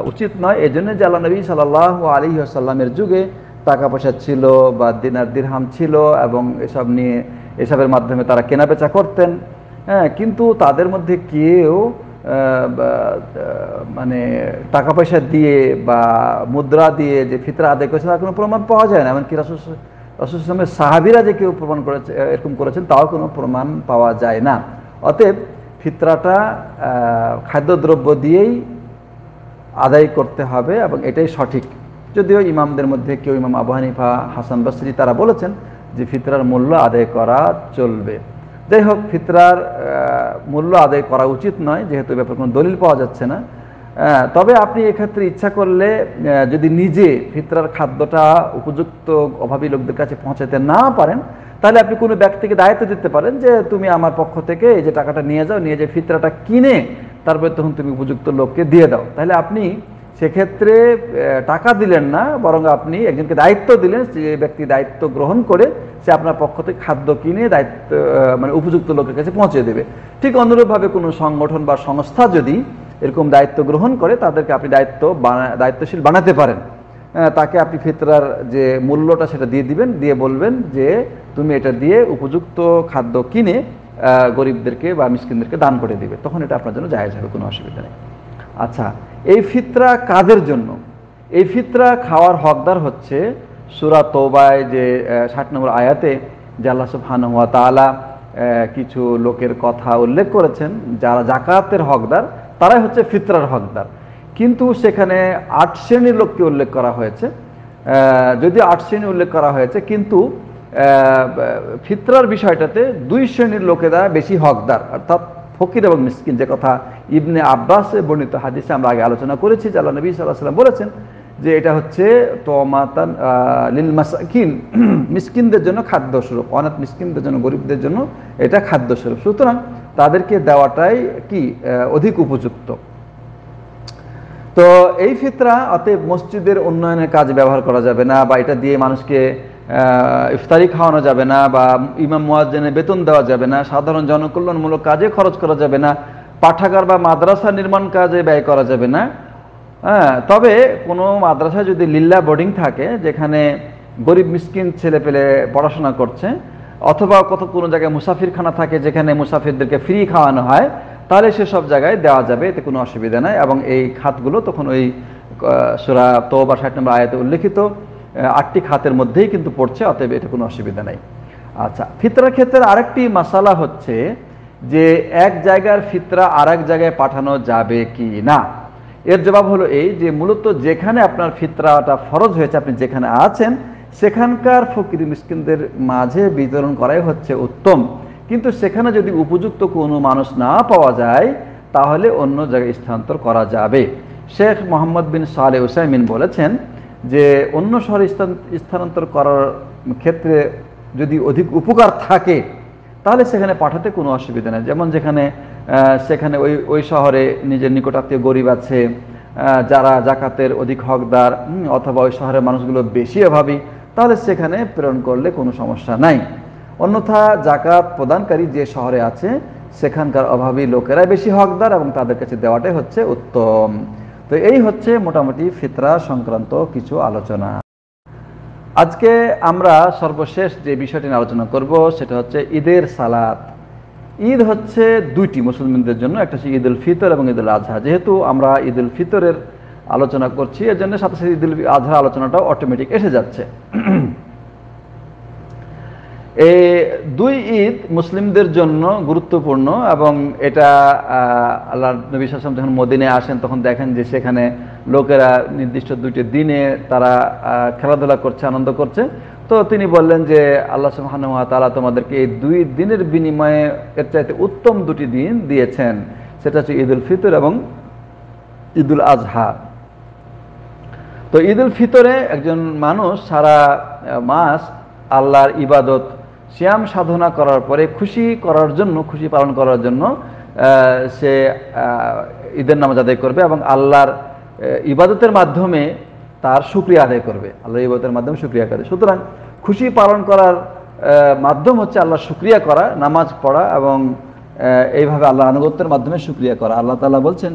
উচিত নয়। এই জন্য যে আল্লাহ নবী সাল্লাল্লাহু আলাইহি ওয়াসাল্লামের যুগে টাকা পয়সা ছিল বা দিনার দিরহাম ছিল এবং এসবের মাধ্যমে তারা কেনাবেচা করতেন। হ্যাঁ, কিন্তু তাদের মধ্যে কেউ মানে টাকা পয়সা দিয়ে বা মুদ্রা দিয়ে যে ফিতরা আদায় করেছে তার কোনো প্রমাণ পাওয়া যায় না। এমনকি রাসূল সাল্লাল্লাহু সাহাবীরা যে কেউ প্রমাণ করেছে এরকম করেছেন তাও কোনো প্রমাণ পাওয়া যায় না। অতএব ফিতরাটা খাদ্যদ্রব্য দিয়েই আদায় করতে হবে এবং এটাই সঠিক। যদিও ইমামদের মধ্যে কেউ ইমাম আবু হানিফা, হাসান বসরি তারা বলেছেন যে ফিতরার মূল্য আদায় করা চলবে। যাই হোক, ফিতরার মূল্য আদায় করা উচিত নয়, যেহেতু ব্যাপারে কোনো দলিল পাওয়া যাচ্ছে না। তবে আপনি এক্ষেত্রে ইচ্ছা করলে যদি নিজে ফিতরার খাদ্যটা উপযুক্ত অভাবী লোকদের কাছে পৌঁছাতে না পারেন, তাহলে আপনি কোনো ব্যক্তিকে দায়িত্ব দিতে পারেন যে তুমি আমার পক্ষ থেকে এই যে টাকাটা নিয়ে যাও, নিয়ে যে ফিতরাটা কিনে তারপরে তখন তুমি উপযুক্ত লোককে দিয়ে দাও। তাহলে আপনি সেক্ষেত্রে টাকা দিলেন না, বরং আপনি একজনকে দায়িত্ব দিলেন, যে ব্যক্তি দায়িত্ব গ্রহণ করে সে আপনার পক্ষ থেকে খাদ্য কিনে দায়িত্ব মানে উপযুক্ত লোকের কাছে পৌঁছে দেবে। ঠিক অনুরূপভাবে কোনো সংগঠন বা সংস্থা যদি এরকম দায়িত্ব গ্রহণ করে, তাদেরকে আপনি দায়িত্বশীল বানাতে পারেন। তাকে আপনি ফিতরার যে মূল্যটা সেটা দিয়ে দিবেন, দিয়ে বলবেন যে তুমি এটা দিয়ে উপযুক্ত খাদ্য কিনে গরিবদেরকে বা মিসকিনদেরকে দান করে দিবে, তখন এটা আপনার জন্য জায়েজ হবে, কোনো অসুবিধা নেই। আচ্ছা, এই ফিতরা কাদের জন্য? এই ফিতরা খাওয়ার হকদার হচ্ছে সূরা তওবায় যে 60 নম্বর আয়াতে যে আল্লাহ সুবহানাহু ওয়া তাআলা কিছু লোকের কথা উল্লেখ করেছেন যারা যাকাতের হকদার, তারাই হচ্ছে ফিতরার হকদার। কিন্তু সেখানে 8 শ্রেণীর লোককে উল্লেখ করা হয়েছে। যদিও 8 শ্রেণী উল্লেখ করা হয়েছে, কিন্তু ফিতরার বিষয়টাতে 2 শ্রেণীর লোকেরা বেশি হকদার, অর্থাৎ ফকির এবং মিসকিন। যে কথা ইবনে আব্বাসে বর্ণিত হাদিসে আমরা আগে আলোচনা করেছি, যে আল্লাহ নবী সাল্লাল্লাহু আলাইহি ওয়াসাল্লাম বলেছেন যে এটা হচ্ছে তোমাতান লিল মাসাকিন, মিসকিনদের জন্য খাদ্য স্বরূপ, অনাথ মিসকিনদের জন্য, গরিবদের জন্য এটা খাদ্য স্বরূপ। সুতরাং তাদেরকে দেওয়াটাই কি অধিক উপযুক্ত। তো এই ফিতরা অতএব মসজিদের উন্নয়নের কাজে ব্যবহার করা যাবে না, বা এটা দিয়ে মানুষকে ইফতারি খাওয়ানো যাবে না, বা ইমাম মুয়াজ্জিনের বেতন দেওয়া যাবে না, সাধারণ জনকল্যাণমূলক কাজে খরচ করা যাবে না, পাঠাগার বা মাদ্রাসা নির্মাণ কাজে ব্যয় করা যাবে না। তবে কোনো মাদ্রাসায় যদি লিল্লাহ বোর্ডিং থাকে, যেখানে গরিব মিসকিন ছেলে পেলে পড়াশোনা করছে, অথবা কোনো জায়গায় মুসাফিরখানা থাকে যেখানে মুসাফিরদেরকে ফ্রি খাওয়ানো হয়, তাহলে সেসব জায়গায় দেওয়া যাবে, এতে কোনো অসুবিধা নাই। এবং এই খাতগুলো তখন ওই সূরা তওবা 60 নম্বর আয়াতে উল্লেখিত 8টি খাতের মধ্যেই কিন্তু পড়ছে, অতএব এটা কোনো অসুবিধা নাই। আচ্ছা, ফিতরার ক্ষেত্রে আরেকটি মাসালা হচ্ছে যে এক জায়গার ফিতরা আরেক জায়গায় পাঠানো যাবে কি না। এর জবাব হলো এই যে মূলত যেখানে আপনার ফিতরাটা ফরজ হয়েছে, আপনি যেখানে আছেন সেখানকার ফকির মিসকিনদের মাঝে বিতরণ করাই হচ্ছে উত্তম। কিন্তু সেখানে যদি উপযুক্ত কোনো মানুষ না পাওয়া যায়, তাহলে অন্য জায়গায় স্থানান্তর করা যাবে। শেখ মোহাম্মদ বিন সালেহ উসাইমিন বলেছেন যে অন্য শহরে স্থানান্তর করার ক্ষেত্রে যদি অধিক উপকার থাকে, তাহলে সেখানে পাঠাতে কোনো অসুবিধা নেই। যেমন সেখানে ওই শহরে নিজের নিকটাত্মীয় গরিব আছে, যারা জাকাতের অধিক হকদার, অথবা ওই শহরের মানুষগুলো বেশি অভাবী, তাহলে সেখানে প্রেরণ করলে কোনো সমস্যা নাই। অন্যথা জাকাত প্রদানকারী যে শহরে আছে সেখানকার অভাবী লোকেরাই বেশি হকদার, এবং তাদের কাছে দেওয়াটাই হচ্ছে উত্তম। তো এই হচ্ছে মোটামুটি ফিতরা সংক্রান্ত কিছু আলোচনা। আজকে আমরা সর্বশেষ যে বিষয়টি নিয়ে আলোচনা করব সেটা হচ্ছে ঈদের সালাত। ঈদ হচ্ছে 2টি মুসলমানদের জন্য, একটা হচ্ছে ঈদুল ফিতর এবং ঈদুল আজহা। যেহেতু আমরা ঈদুল ফিতরের আলোচনা করছি, এর জন্য সাথে সাথে ঈদুল আজহা আলোচনাটাও অটোমেটিক এসে যাচ্ছে। এই 2 ঈদ মুসলিমদের জন্য গুরুত্বপূর্ণ, এবং এটা আল্লাহ নবী সাল্লাল্লাহু আলাইহি ওয়াসাল্লাম যখন মদিনায় আসেন তখন দেখেন যে সেখানে লোকেরা নির্দিষ্ট 2টি দিনে তারা খেলাধুলা করছে, আনন্দ করছে। তো তিনি বললেন যে আল্লাহ সুবহানাহু ওয়া তাআলা তোমাদেরকে এই 2 দিনের বিনিময়ে এর চাইতে উত্তম 2টি দিন দিয়েছেন, সেটা হচ্ছে ঈদুল ফিতর এবং ঈদুল আজহা। তো ঈদুল ফিতরে একজন মানুষ সারা মাস আল্লাহর ইবাদত সিয়াম সাধনা করার পরে খুশি পালন করার জন্য সে ঈদের নামাজ আদায় করবে, এবং আল্লাহর ইবাদতের মাধ্যমে তার শুকরিয়া আদায় করবে, আল্লাহর ইবাদতের মাধ্যমে শুকরিয়া করে। সুতরাং খুশি পালন করার মাধ্যম হচ্ছে আল্লাহর শুকরিয়া করা, নামাজ পড়া, এবং এইভাবে আল্লাহর আনুগত্যের মাধ্যমে শুকরিয়া করা। আল্লাহ তাআলা বলছেন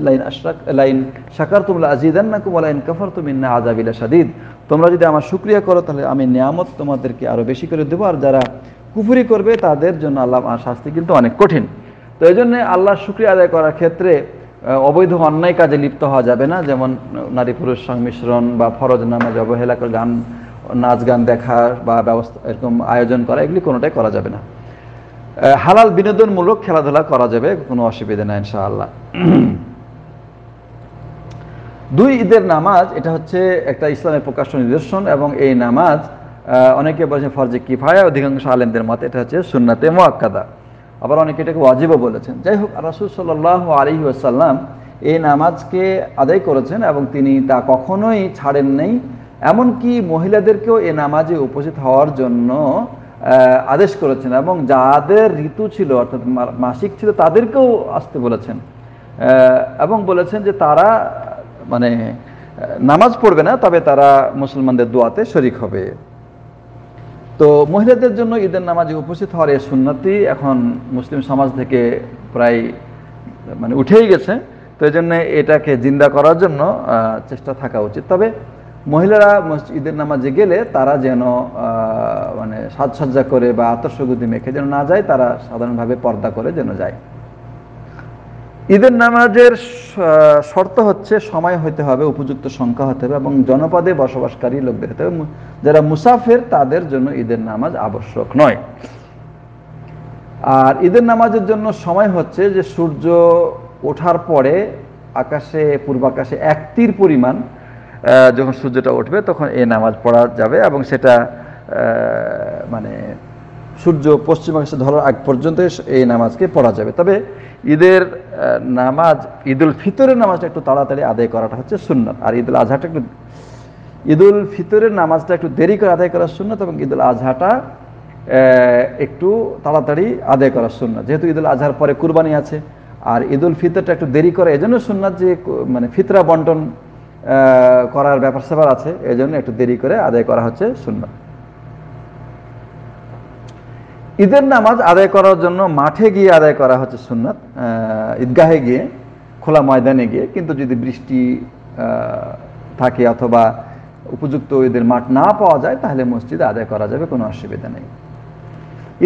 লাইন শাকারতুম লাযিদান্নাকুম ওয়া লাইন কাফারতুম ইন্না আযাবি লাশাদীদ, তোমরা যদি আমার শুকরিয়া করো তাহলে আমি নিয়ামত তোমাদেরকে আরো বেশি করে দেবো, আর যারা কুফরি করবে তাদের জন্য আল্লাহর শাস্তি কিন্তু অনেক কঠিন। তো এই জন্য আল্লাহর শুকরিয়া আদায় করার ক্ষেত্রে অবৈধ অন্যায় কাজে লিপ্ত হওয়া যাবে না, যেমন নারী পুরুষ সংমিশ্রণ বা ফরজ নামাজ অবহেলা করে নাচ গান দেখা বা ব্যবস্থা এরকম আয়োজন করা, এগুলি কোনোটাই করা যাবে না। হালাল বিনোদনমূলক খেলাধুলা করা যাবে, কোনো অসুবিধা নেই ইনশাআল্লাহ। দুই ঈদের নামাজ এটা হচ্ছে একটা ইসলামের প্রকাশ্য নিদর্শন, এবং এই নামাজ অনেকে বলেছেন ফরজে কিফায়া, অধিকাংশ আলেমদের মতে এটা হচ্ছে সুন্নাতে মুআক্কাদা, আবার অনেকে এটাকে ওয়াজিবও বলেছেন। যাই হোক, রাসূল সাল্লাল্লাহু আলাইহি ওয়াসাল্লাম এই নামাজকে আদায় করেছেন এবং তিনি তা কখনোই ছাড়েন নাই। এমনকি মহিলাদেরকেও এই নামাজে উপস্থিত হওয়ার জন্য আদেশ করেছেন, এবং যাদের ঋতু ছিল অর্থাৎ মাসিক ছিল তাদেরকেও আসতে বলেছেন, এবং বলেছেন যে তারা মানে নামাজ পড়বে না, তবে তারা মুসলমানদের দোয়াতে শরীক হবে। তো মহিলাদের জন্য ঈদের নামাজে উপস্থিত হওয়ার এই সুন্নতি এখন মুসলিম সমাজ থেকে প্রায় মানে উঠেই গেছে। তো এই জন্য এটাকে জিন্দা করার জন্য চেষ্টা থাকা উচিত। তবে মহিলারা ঈদের নামাজে গেলে তারা যেন মানে সাজসজ্জা করে বা আতশগুদি মেখে যেন না যায়, তারা সাধারণভাবে পর্দা করে যেন যায়। ঈদের নামাজের শর্ত হচ্ছে সময় হতে হবে, উপযুক্ত সংখ্যা হতে হবে, এবং জনপদে বসবাসকারী লোকদের হতে হবে। যারা মুসাফির তাদের জন্য ঈদের নামাজ আবশ্যক নয়। আর ঈদের নামাজের জন্য সময় হচ্ছে যে সূর্য ওঠার পরে আকাশে, পূর্বাকাশে 1 তীর পরিমাণ যখন সূর্যটা উঠবে তখন এই নামাজ পড়া যাবে, এবং সেটা মানে সূর্য পশ্চিম আকাশে ধরার আগ পর্যন্ত এই নামাজকে পড়া যাবে। তবে ঈদের নামাজ, ঈদুল ফিতরের নামাজটা একটু তাড়াতাড়ি আদায় করাটা হচ্ছে সুন্নাত, আর ঈদুল আজহাটা একটু, ঈদুল ফিতরের নামাজটা একটু দেরি করে আদায় করার সুন্নাত, এবং ঈদুল আজহাটা একটু তাড়াতাড়ি আদায় করার সুন্নাত। যেহেতু ঈদুল আজহার পরে কুরবানি আছে, আর ঈদুল ফিতরটা একটু দেরি করে এজন্য সুন্নাত যে মানে ফিতরা বন্টন করার ব্যাপার স্যাপার আছে, এজন্য একটু দেরি করে আদায় করা হচ্ছে সুন্নাত। ঈদের নামাজ আদায় করার জন্য মাঠে গিয়ে আদায় করা হচ্ছে সুন্নাত, ঈদগাহে গিয়ে, খোলা ময়দানে গিয়ে। কিন্তু যদি বৃষ্টি থাকে অথবা উপযুক্ত ঈদের মাঠ না পাওয়া যায় তাহলে মসজিদে আদায় করা যাবে, কোনো অসুবিধা নেই।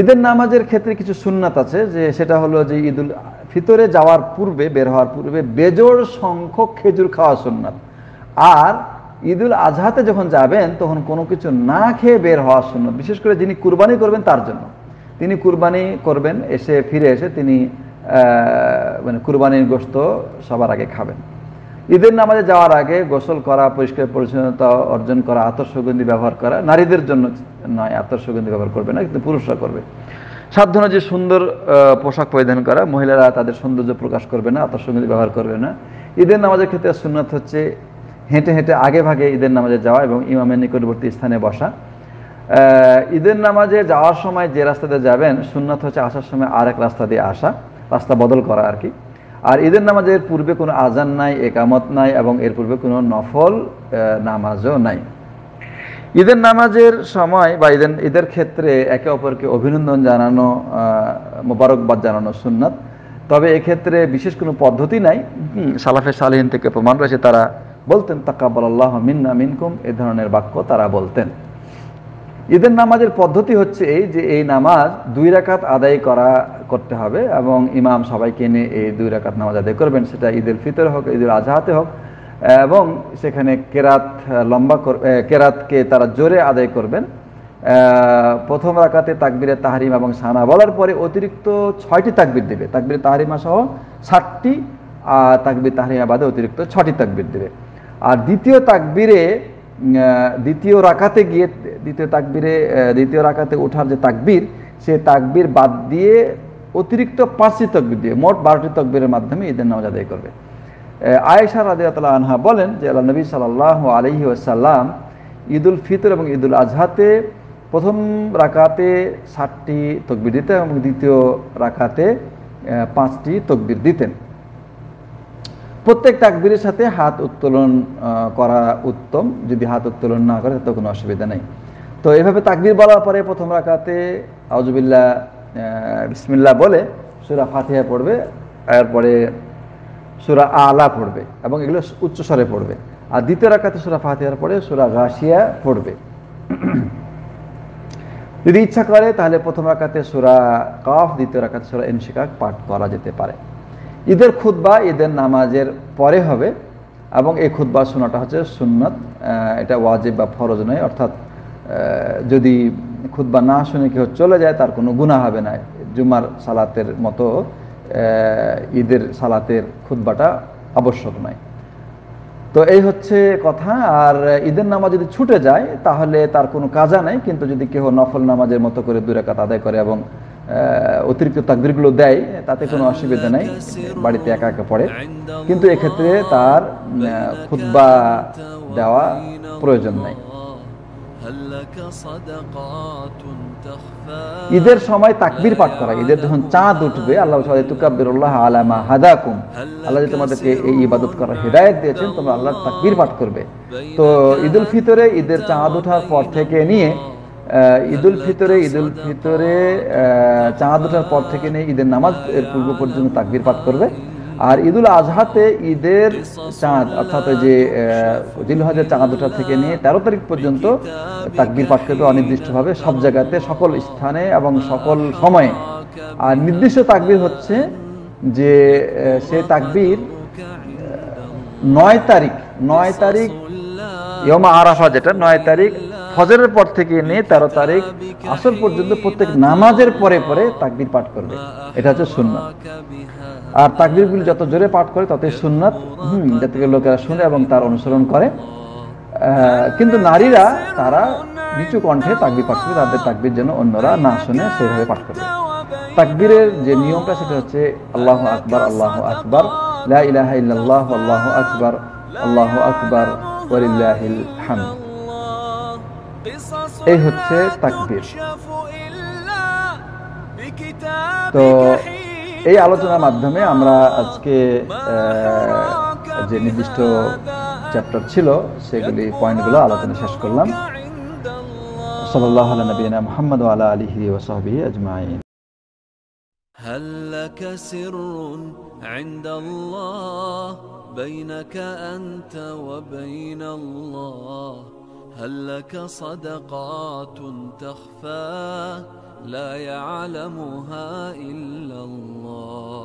ঈদের নামাজের ক্ষেত্রে কিছু সুন্নাত আছে, যে সেটা হলো যে ঈদুল ফিতরে যাওয়ার পূর্বে, বের হওয়ার পূর্বে বেজোড় সংখ্যক খেজুর খাওয়া সুন্নাত, আর ঈদুল আজহাতে যখন যাবেন তখন কোনো কিছু না খেয়ে বের হওয়া সুন্নাত। বিশেষ করে যিনি কুরবানি করবেন তার জন্য, তিনি কুরবানি করবেন, এসে ফিরে এসে তিনি মানে কুরবানির গোশত সবার আগে খাবেন। ঈদের নামাজে যাওয়ার আগে গোসল করা, পরিষ্কার পরিচ্ছন্নতা অর্জন করা, আতশগন্ধি ব্যবহার করা, নারীদের জন্য নয়, আতশগন্ধি ব্যবহার করবে না, কিন্তু পুরুষরা করবে। সাধ্য অনুযায়ী সুন্দর পোশাক পরিধান করা, মহিলারা তাদের সৌন্দর্য প্রকাশ করবে না, আতশগন্ধি ব্যবহার করবে না। ঈদের নামাজের ক্ষেত্রে সুন্নাত হচ্ছে হেঁটে হেঁটে আগে ভাগে ঈদের নামাজে যাওয়া এবং ইমামের নিকটবর্তী স্থানে বসা। ঈদের নামাজে যাওয়ার সময় যে রাস্তাতে যাবেন, সুন্নাত হচ্ছে আসার সময় আরেক রাস্তা দিয়ে আসা, রাস্তা বদল করা আর কি। আর ঈদের নামাজের পূর্বে কোনো আজান নাই, একামত নাই, এবং এর পূর্বে কোনো নফল নামাজও নাই। ঈদের নামাজের সময় বা ঈদের ক্ষেত্রে একে অপরকে অভিনন্দন জানানো, মোবারকবাদ জানানো সুন্নাত। তবে এক্ষেত্রে বিশেষ কোনো পদ্ধতি নাই। সালাফে সালিহিন থেকে প্রমাণ রয়েছে, তারা বলতেন তাকাব্বালাল্লাহু মিন্না মিনকুম, এই ধরনের বাক্য তারা বলতেন। ঈদের নামাজের পদ্ধতি হচ্ছে এই যে এই নামাজ 2 রাকাত আদায় করতে হবে, এবং ইমাম সবাইকে নিয়ে এই 2 রাকাত নামাজ আদায় করবেন, সেটা ঈদুল ফিতর হোক, ঈদুল আজহাতে হোক, এবং সেখানে কেরাত লম্বা কেরাতকে তারা জোরে আদায় করবেন। প্রথম রাকাতে তাকবীরে তাহরিমা এবং সানা বলার পরে অতিরিক্ত 6টি তাকবীর দেবে, তাকবীরে তাহরিমা সহ 7টি, আর তাকবীর তাহরিমা বাদে অতিরিক্ত 6টি তাকবীর দেবে। আর দ্বিতীয় রাকাতে গিয়ে দ্বিতীয় রাকাতে ওঠার যে তাকবীর, সে তাকবীর বাদ দিয়ে অতিরিক্ত 5টি তাকবীর দিয়ে মোট 12টি তাকবীরের মাধ্যমে ঈদের নামাজ আদায় করবে। আয়েশা রাদিয়াল্লাহু আনহা বলেন যে আল্লাহ নবী সাল্লাল্লাহু আলাইহি ওয়াসাল্লাম ঈদুল ফিতর এবং ঈদুল আজহাতে প্রথম রাকাতে 7টি তাকবীর দিতেন এবং দ্বিতীয় রাকাতে 5টি তাকবীর দিতেন। প্রত্যেক তাকবীরের সাথে হাত উত্তোলন করা উত্তম, যদি হাত উত্তোলন না করে তো কোনো অসুবিধা নেই। তো এভাবে তাকবীর বলার পরে প্রথম রাকাতে আউযুবিল্লাহ বিসমিল্লাহ বলে সূরা ফাতিহা পড়বে, এরপরে সূরা আলা পড়বে, এবং এগুলো উচ্চস্বরে পড়বে। আর দ্বিতীয় রাকাতে সূরা ফাতিহার পরে সূরা গাশিয়া পড়বে। যদি ইচ্ছা করে তাহলে প্রথম রাকাতে সূরা কাফ, দ্বিতীয় রাকাতে সূরা ইনশিকাক পাঠ করা যেতে পারে। ঈদের খুতবা ঈদের নামাজের পরে হবে, এবং এই খুতবা শোনাটা হচ্ছে সুন্নাত, এটা ওয়াজিব বা ফরজ নয়। অর্থাৎ যদি খুতবা না শুনে কেউ চলে যায় তার কোনো গুনাহ হবে না। জুমার সালাতের মতো ঈদের সালাতের খুতবাটা আবশ্যক নয়। তো এই হচ্ছে কথা। আর ঈদের নামাজ যদি ছুটে যায় তাহলে তার কোনো কাজা নেই, কিন্তু যদি কেউ নফল নামাজের মতো করে 2 রাকাত আদায় করে এবং অতিরিক্ত তাকবীরগুলো দেয় তাতে কোনো অসুবিধা নেই, বাড়িতে একা একা পড়ে। কিন্তু এক্ষেত্রে তার খুতবা দেওয়া প্রয়োজন নাই। ঈদের সময় তাকবীর পাঠ করা, ঈদের যখন চাঁদ উঠবে, আল্লাহ তুকাব্বিরুল্লাহ আলা মা হাদাকুম, আল্লাহ যে তোমাদেরকে এই ইবাদত করার হিদায়াত দিয়েছেন, তোমরা আল্লাহর তাকবীর পাঠ করবে। তো ঈদুল ফিতরে ঈদের চাঁদ ওঠার পর থেকে নিয়ে ঈদুল ফিতরে চাঁদ ওঠার পর থেকে নিয়ে ঈদের নামাজ এর পূর্ব পর্যন্ত তাকবীর পাঠ করবে। আর ঈদুল আজহাতে ঈদের চাঁদ অর্থাৎ যে জিলহজের চাঁদ ওঠা থেকে নিয়ে 13 তারিখ পর্যন্ত তাকবীর পাঠ করবে অনির্দিষ্টভাবে, সব জায়গাতে, সকল স্থানে এবং সকল সময়ে। আর নির্দিষ্ট তাকবীর হচ্ছে যে সে তাকবীর 9 তারিখ ইয়মা আরাফা, যেটা 9 তারিখ ফজরের পর থেকে নিয়ে 13 তারিখ আসর পর্যন্ত প্রত্যেক নামাজের পরে পরে তাকবীর পাঠ করবে। এটা হচ্ছে সুন্নাত। আর তাকবীরগুলি যত জোরে পাঠ করে ততই সুন্নাত, যাতে করে লোকেরা শুনে এবং তার অনুসরণ করে। কিন্তু নারীরা তারা নিচু কণ্ঠে তাকবীর পাঠ করবে, তাদের তাকবীর যেন অন্যরা না শুনে সেভাবে পাঠ করবে। তাকবীরের যে নিয়মটা সেটা হচ্ছে আল্লাহু আকবার, আল্লাহু আকবার, লা ইলাহা ইল্লাল্লাহ, আল্লাহু আকবার, আল্লাহু আকবার, ওয়ালিল্লাহিল হামদ। এই হচ্ছে তাকবীর। তো এই আলোচনার মাধ্যমে আমরা আজকে যে নির্দিষ্ট চ্যাপ্টার ছিল সেগুলি পয়েন্টগুলো আলোচনা শেষ করলাম। সাল্লাল্লাহু আলা নবিয়িনা মুহাম্মদ ওয়া আলা আলিহি ওয়া সাহবিহি আজমাইন। هل لك سر عند الله بينك أنت وبين الله هل لك صدقات تخفى لا يعلمها إلا الله